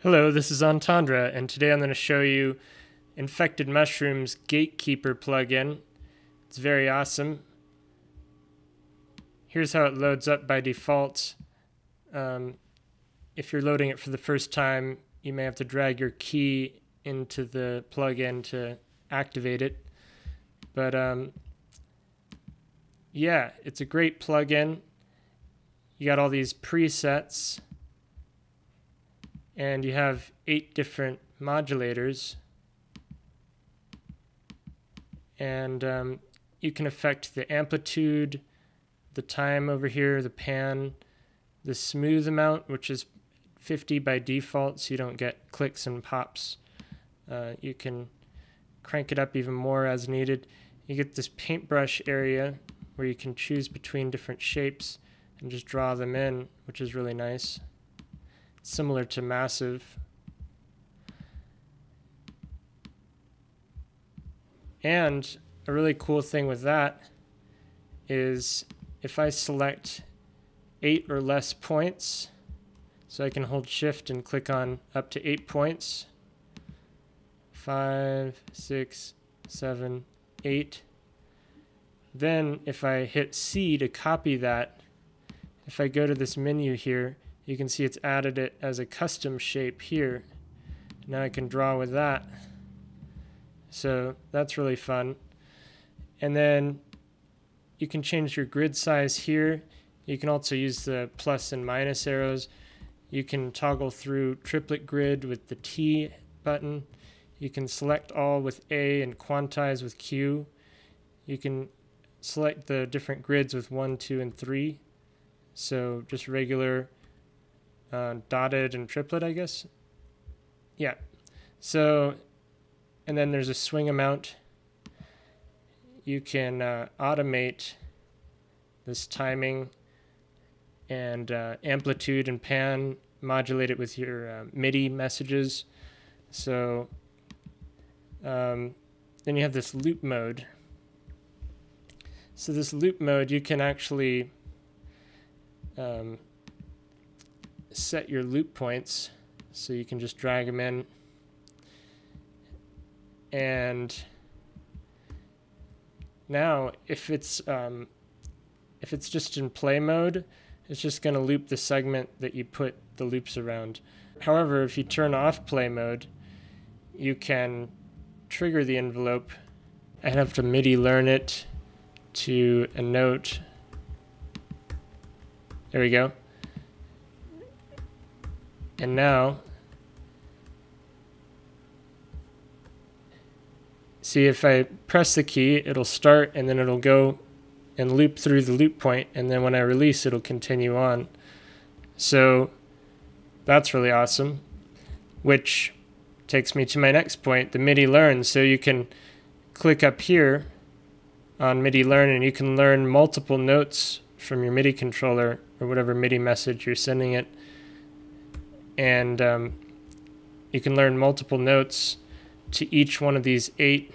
Hello, this is Antandra, and today I'm going to show you Infected Mushroom's Gatekeeper plugin. It's very awesome. Here's how it loads up by default. If you're loading it for the first time, you may have to drag your key into the plugin to activate it. But yeah, it's a great plugin. You got all these presets, and you have 8 different modulators, and you can affect the amplitude, the time over here, the pan, the smooth amount, which is 50 by default, so you don't get clicks and pops. You can crank it up even more as needed. You get this paintbrush area where you can choose between different shapes and just draw them in, which is really nice. Similar to Massive. And a really cool thing with that is if I select 8 or less points, so I can hold shift and click on up to 8 points, 5, 6, 7, 8. Then if I hit C to copy that, if I go to this menu here, you can see it's added it as a custom shape here. Now I can draw with that. So that's really fun. And then you can change your grid size here. You can also use the plus and minus arrows. You can toggle through triplet grid with the T button. You can select all with A and quantize with Q. You can select the different grids with 1, 2, and 3. So just regular, dotted and triplet, I guess. Yeah. So, and then there's a swing amount. You can automate this timing and amplitude and pan, modulate it with your MIDI messages. So then you have this loop mode. So this loop mode, you can actually set your loop points, so you can just drag them in, and now if it's just in play mode, it's just going to loop the segment that you put the loops around. However, if you turn off play mode, you can trigger the envelope. I have to MIDI learn it to a note. There we go. And now, see, if I press the key, it'll start and then it'll go and loop through the loop point, and then when I release, it'll continue on. So that's really awesome, which takes me to my next point, the MIDI learn. So you can click up here on MIDI learn, and you can learn multiple notes from your MIDI controller or whatever MIDI message you're sending it. And you can learn multiple notes to each one of these 8.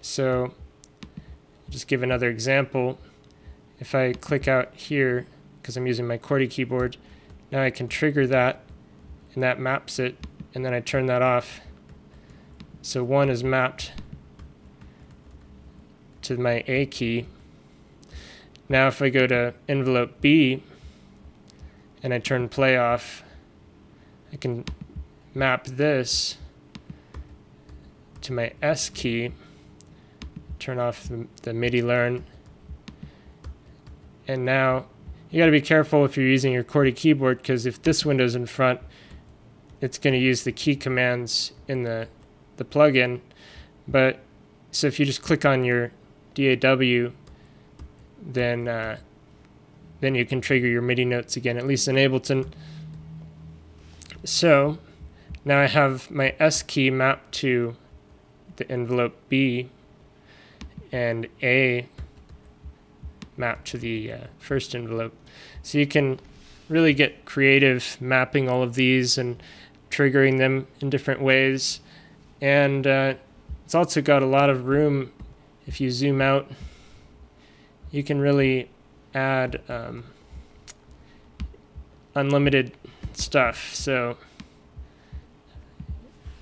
So just give another example. If I click out here, because I'm using my QWERTY keyboard, now I can trigger that, and that maps it, and then I turn that off. So 1 is mapped to my A key. Now if I go to envelope B, and I turn play off, I can map this to my S key, turn off the MIDI learn, and now you got to be careful if you're using your QWERTY keyboard, because if this window's in front, it's going to use the key commands in the plugin. But so if you just click on your DAW, then you can trigger your MIDI notes again, at least in Ableton. So now I have my S key mapped to the envelope B, and A mapped to the first envelope. So you can really get creative mapping all of these and triggering them in different ways. And it's also got a lot of room. If you zoom out, you can really add unlimited stuff. So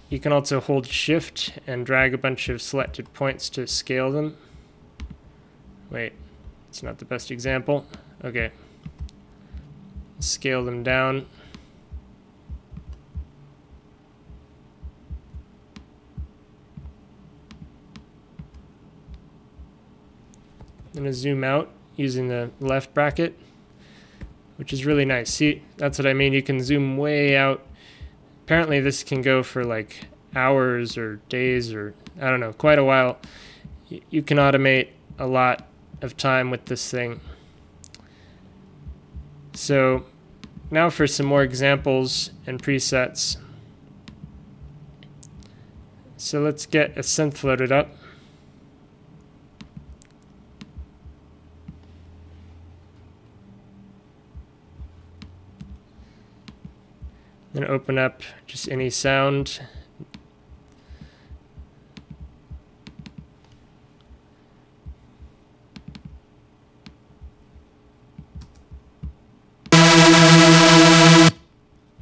You can also hold shift and drag a bunch of selected points to scale them. Wait, it's not the best example. Okay. Scale them down. I'm going to zoom out using the left bracket, which is really nice. See, that's what I mean. You can zoom way out. Apparently this can go for like hours or days or I don't know, quite a while. You can automate a lot of time with this thing. So now for some more examples and presets. So let's get a synth loaded up. Then open up just any sound.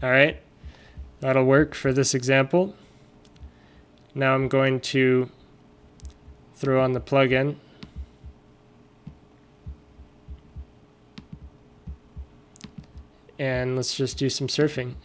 All right, that'll work for this example. Now I'm going to throw on the plugin. And let's just do some surfing.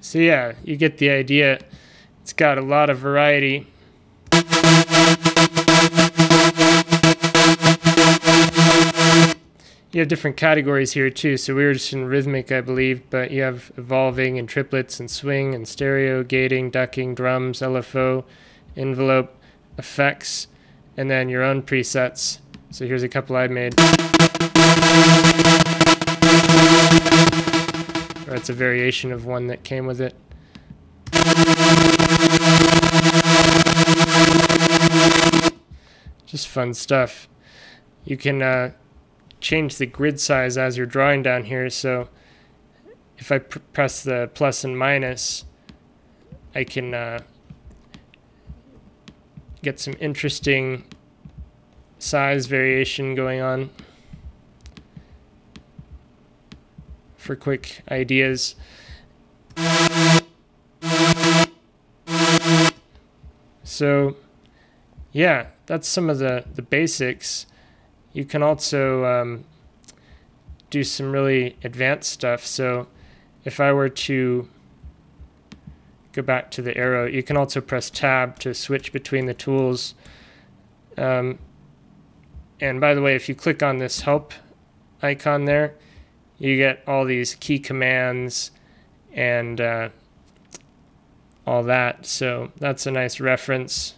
So yeah, you get the idea. It's got a lot of variety. You have different categories here too. So we were just in rhythmic, I believe, but you have evolving and triplets and swing and stereo, gating, ducking, drums, LFO, envelope, effects, and then your own presets. So here's a couple I made. Or it's a variation of one that came with it. Just fun stuff. You can change the grid size as you're drawing down here. So if I press the plus and minus, I can get some interesting size variation going on for quick ideas. So yeah, that's some of the basics. You can also do some really advanced stuff. So if I were to go back to the arrow, you can also press tab to switch between the tools. And by the way, if you click on this help icon there, you get all these key commands and all that. So that's a nice reference.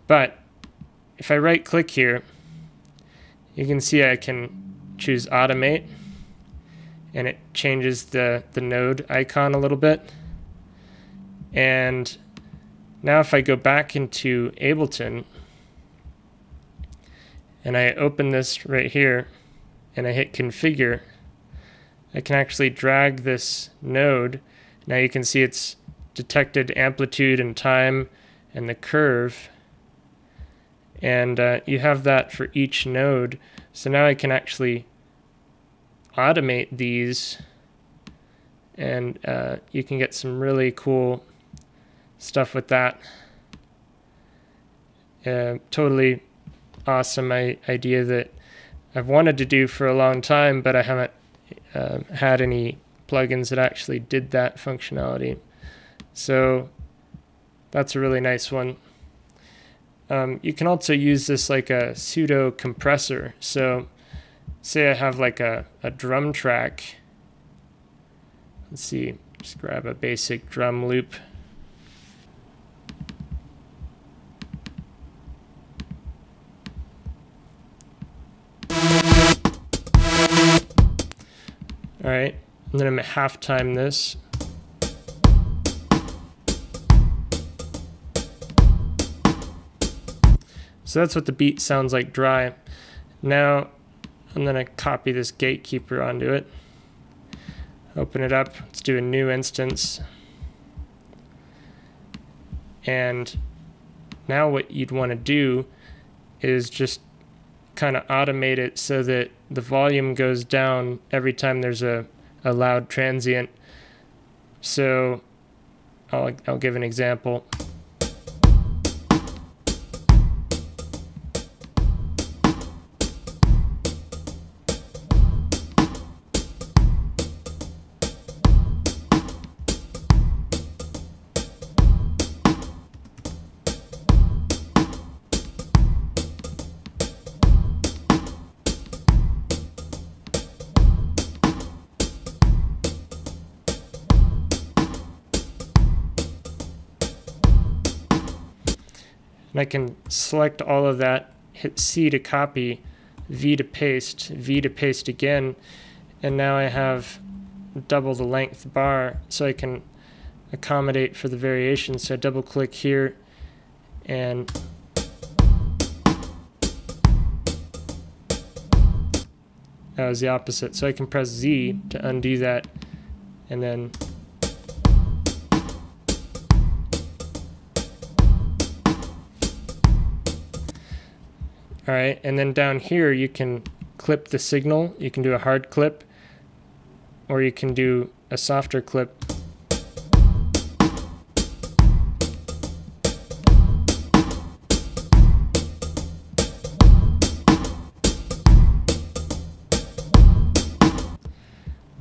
But if I right click here, you can see I can choose automate, and it changes the node icon a little bit. And now if I go back into Ableton and I open this right here and I hit configure, I can actually drag this node. Now you can see it's detected amplitude and time and the curve. And you have that for each node. So now I can actually automate these, and you can get some really cool stuff with that. Totally awesome idea that I've wanted to do for a long time, but I haven't had any plugins that actually did that functionality. So that's a really nice one. You can also use this like a pseudo compressor. So say I have like a drum track. Let's see, just grab a basic drum loop. All right, I'm gonna half time this. So that's what the beat sounds like dry. Now I'm going to copy this Gatekeeper onto it. Open it up. Let's do a new instance. And now what you'd want to do is just kind of automate it so that the volume goes down every time there's a loud transient. So I'll give an example. And I can select all of that, hit C to copy, V to paste, V to paste again, and now I have double the length bar, so I can accommodate for the variation. So I double click here, and that was the opposite. So I can press Z to undo that, and then all right, and then down here you can clip the signal. You can do a hard clip, or you can do a softer clip.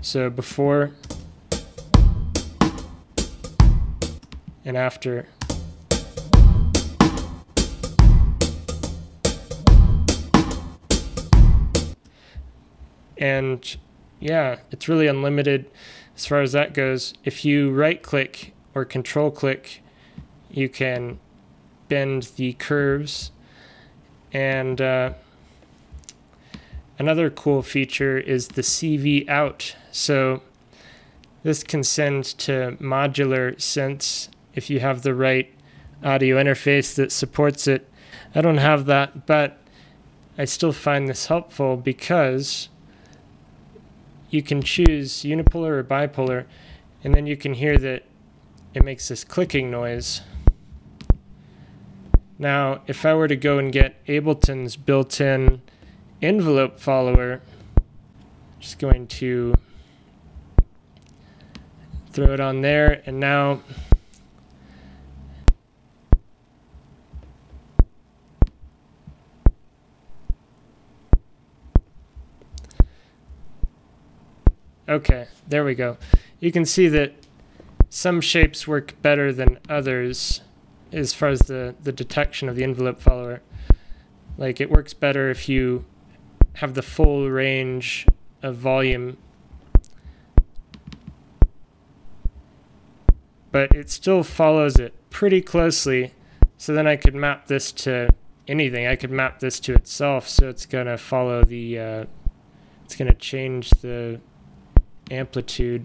So before and after. And yeah, it's really unlimited as far as that goes. If you right click or control click, you can bend the curves. And another cool feature is the CV out. So this can send to modular synths if you have the right audio interface that supports it. I don't have that, but I still find this helpful because you can choose unipolar or bipolar, and then you can hear that it makes this clicking noise. Now, if I were to go and get Ableton's built-in envelope follower, I'm just going to throw it on there, and now okay, there we go. You can see that some shapes work better than others as far as the detection of the envelope follower. Like, it works better if you have the full range of volume, but it still follows it pretty closely. So then I could map this to anything. I could map this to itself, so it's going to follow the, it's going to change the amplitude.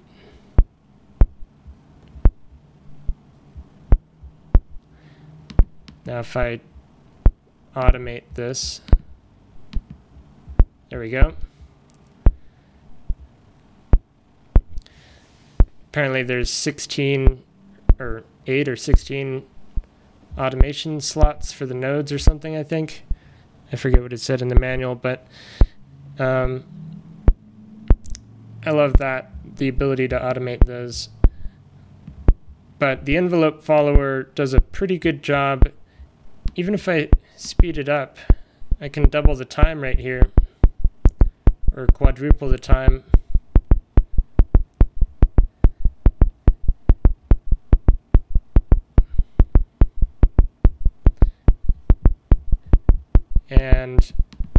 Now if I automate this, there we go. Apparently there's 16 or 8 or 16 automation slots for the nodes or something, I think. I forget what it said in the manual, but I love that, the ability to automate those. But the envelope follower does a pretty good job. Even if I speed it up, I can double the time right here, or quadruple the time. And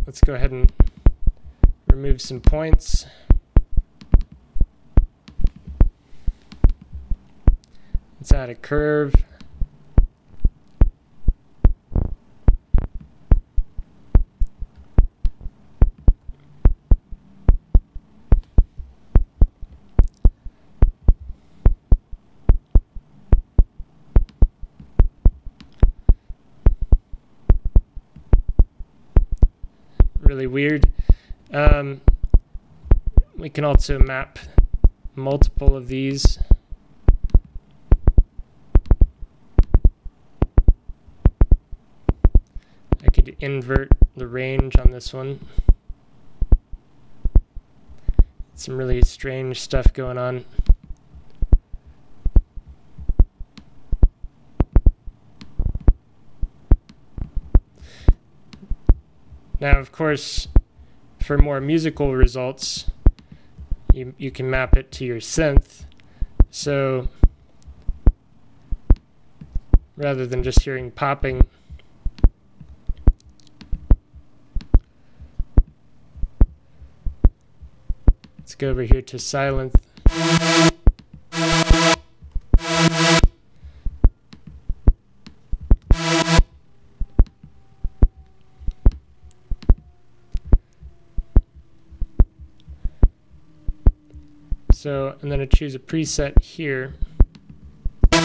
let's go ahead and remove some points. Let's add a curve. really weird. We can also map multiple of these. I could invert the range on this one. Some really strange stuff going on. Now, of course, for more musical results, you can map it to your synth. So rather than just hearing popping, let's go over here to Silenth. So I'm going to choose a preset here. I'm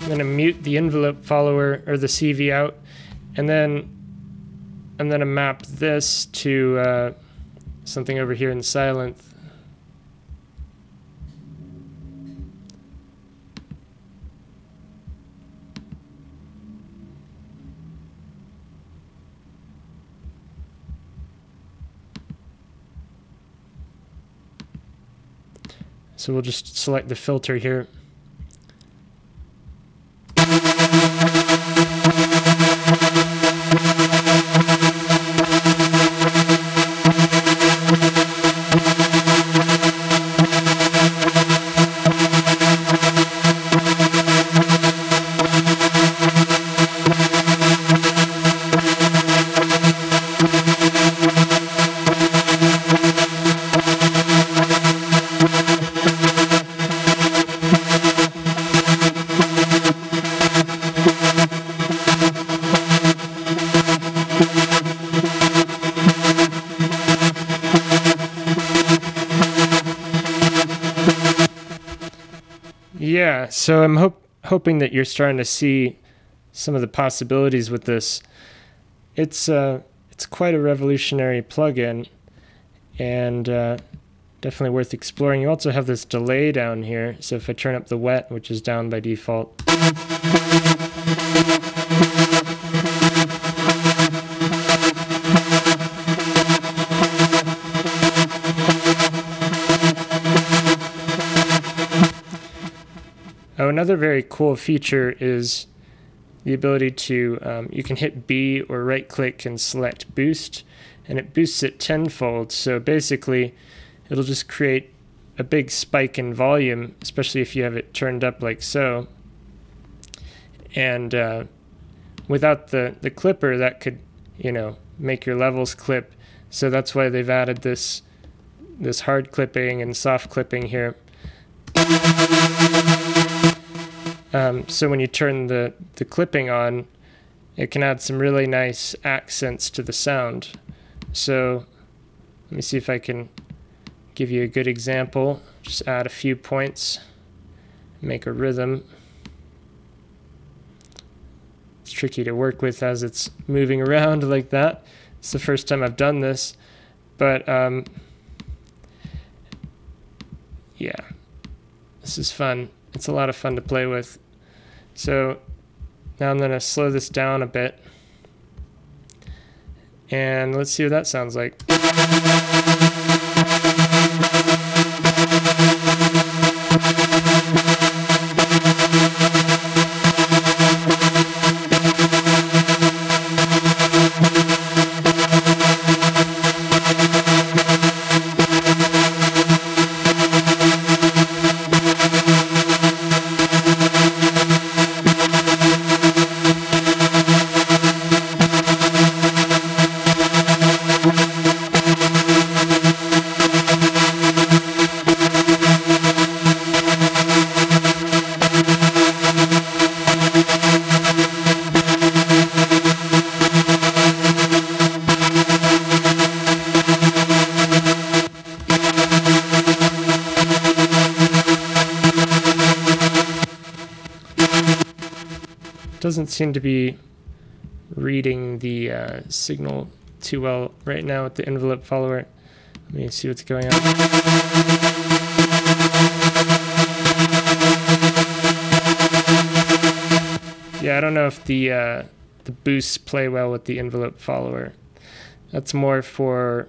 going to mute the envelope follower or the CV out, and then I'm going to map this to something over here in Silenth. So we'll just select the filter here. Yeah, so I'm hoping that you're starting to see some of the possibilities with this. It's quite a revolutionary plugin, and definitely worth exploring. You also have this delay down here, so if I turn up the wet, which is down by default, another very cool feature is the ability to, you can hit B or right click and select boost, and it boosts it tenfold. So basically it'll just create a big spike in volume, especially if you have it turned up like so. And without the clipper, that could, make your levels clip. So that's why they've added this hard clipping and soft clipping here. So when you turn the clipping on, it can add some really nice accents to the sound. So let me see if I can give you a good example. Just add a few points, make a rhythm. It's tricky to work with as it's moving around like that. It's the first time I've done this, but yeah, this is fun. It's a lot of fun to play with. So now I'm going to slow this down a bit, and let's see what that sounds like. Doesn't seem to be reading the signal too well right now with the envelope follower. Let me see what's going on. Yeah, I don't know if the boosts play well with the envelope follower. That's more for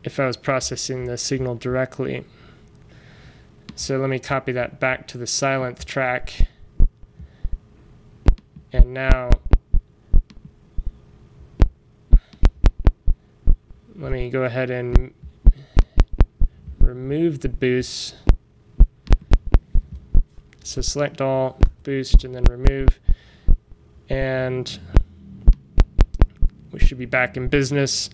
if I was processing the signal directly. So let me copy that back to the silenth track. And now let me go ahead and remove the boost. So select all, boost, and then remove. And we should be back in business.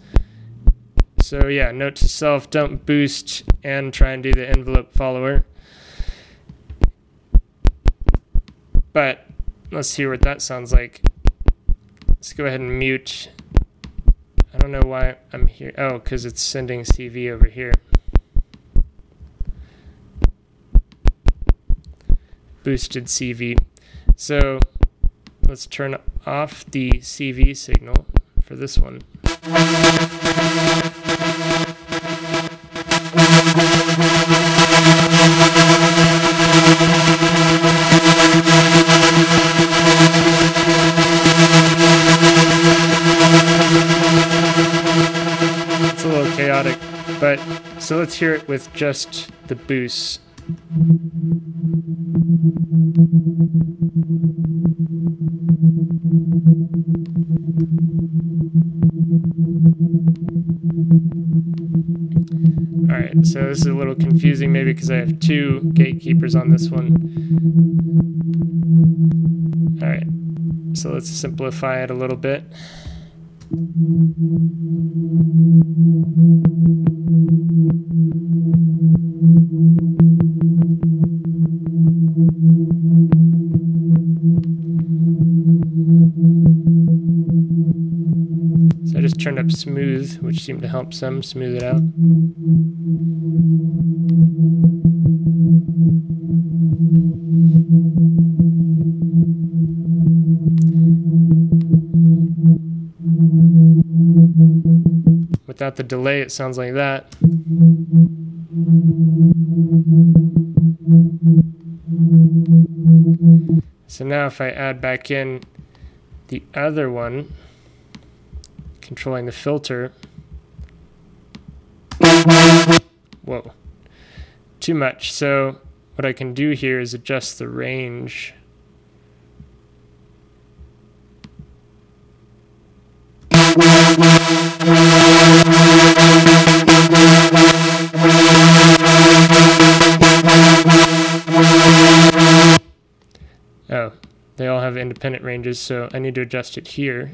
So yeah, note to self, don't boost and try and do the envelope follower. But let's hear what that sounds like. Let's go ahead and mute. I don't know why I'm here. Oh, because it's sending CV over here. Boosted CV. So let's turn off the CV signal for this one. It's a little chaotic, but so let's hear it with just the boosts. Alright, so this is a little confusing maybe because I have two gatekeepers on this one. Alright, so let's simplify it a little bit. So I just turned up smooth, which seemed to help some smooth it out. Without the delay, it sounds like that. So now if I add back in the other one, controlling the filter. Whoa, too much. So what I can do here is adjust the range. Oh, they all have independent ranges, so I need to adjust it here.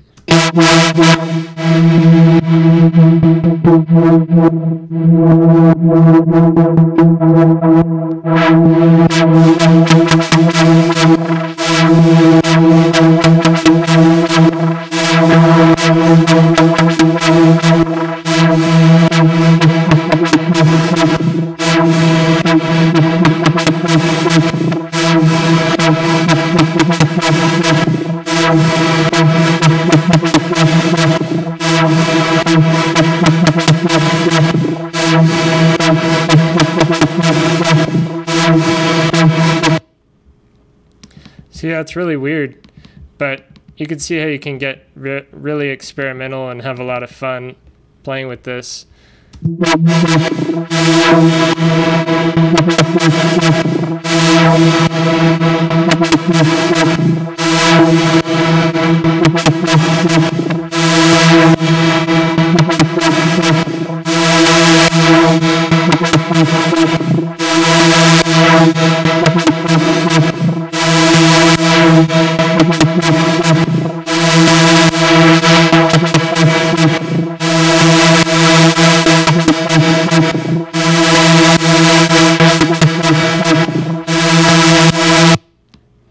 So yeah, it's really weird, but you can see how you can get really experimental and have a lot of fun playing with this.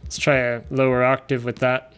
Let's try a lower octave with that.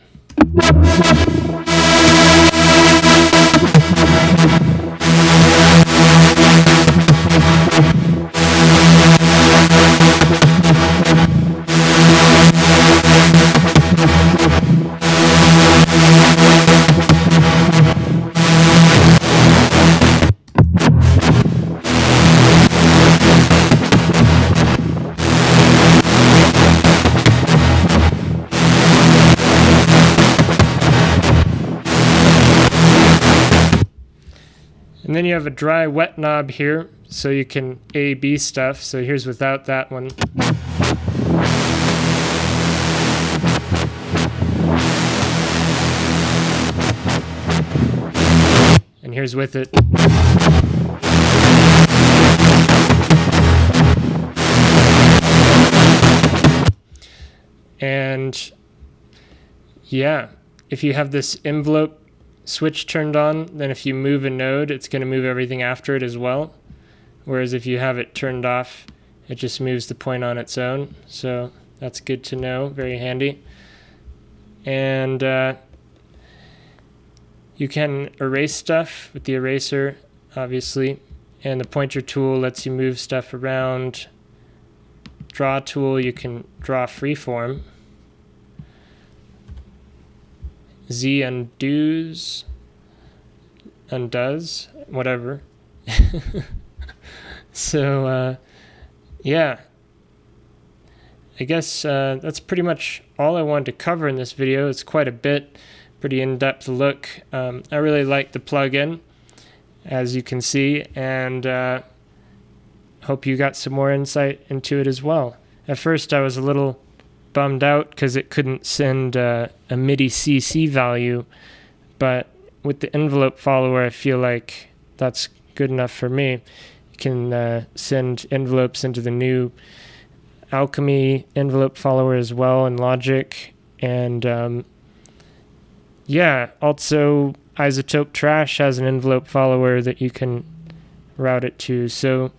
And then you have a dry wet knob here, so you can A/B stuff. So here's without that one. And here's with it. And yeah, if you have this envelope switch turned on, then if you move a node, it's going to move everything after it as well. Whereas if you have it turned off, it just moves the point on its own. So that's good to know, very handy. And you can erase stuff with the eraser, obviously. And the pointer tool lets you move stuff around. Draw tool, you can draw freeform. Z undoes, whatever. So, yeah. I guess that's pretty much all I wanted to cover in this video. It's quite a bit, pretty in-depth look. I really like the plugin, as you can see, and hope you got some more insight into it as well. At first I was a little bummed out because it couldn't send a MIDI CC value, but with the envelope follower I feel like that's good enough for me. You can send envelopes into the new Alchemy envelope follower as well in Logic, and yeah, also Isotope Trash has an envelope follower that you can route it to. So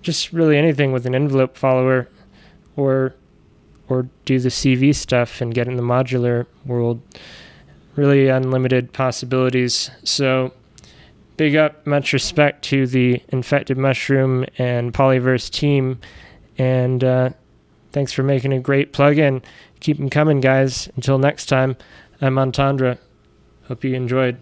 just really anything with an envelope follower, or do the CV stuff and get in the modular world. Really unlimited possibilities. So big up, much respect to the Infected Mushroom and Polyverse team, and thanks for making a great plugin. Keep them coming, guys. Until next time, I'm Antandra. Hope you enjoyed.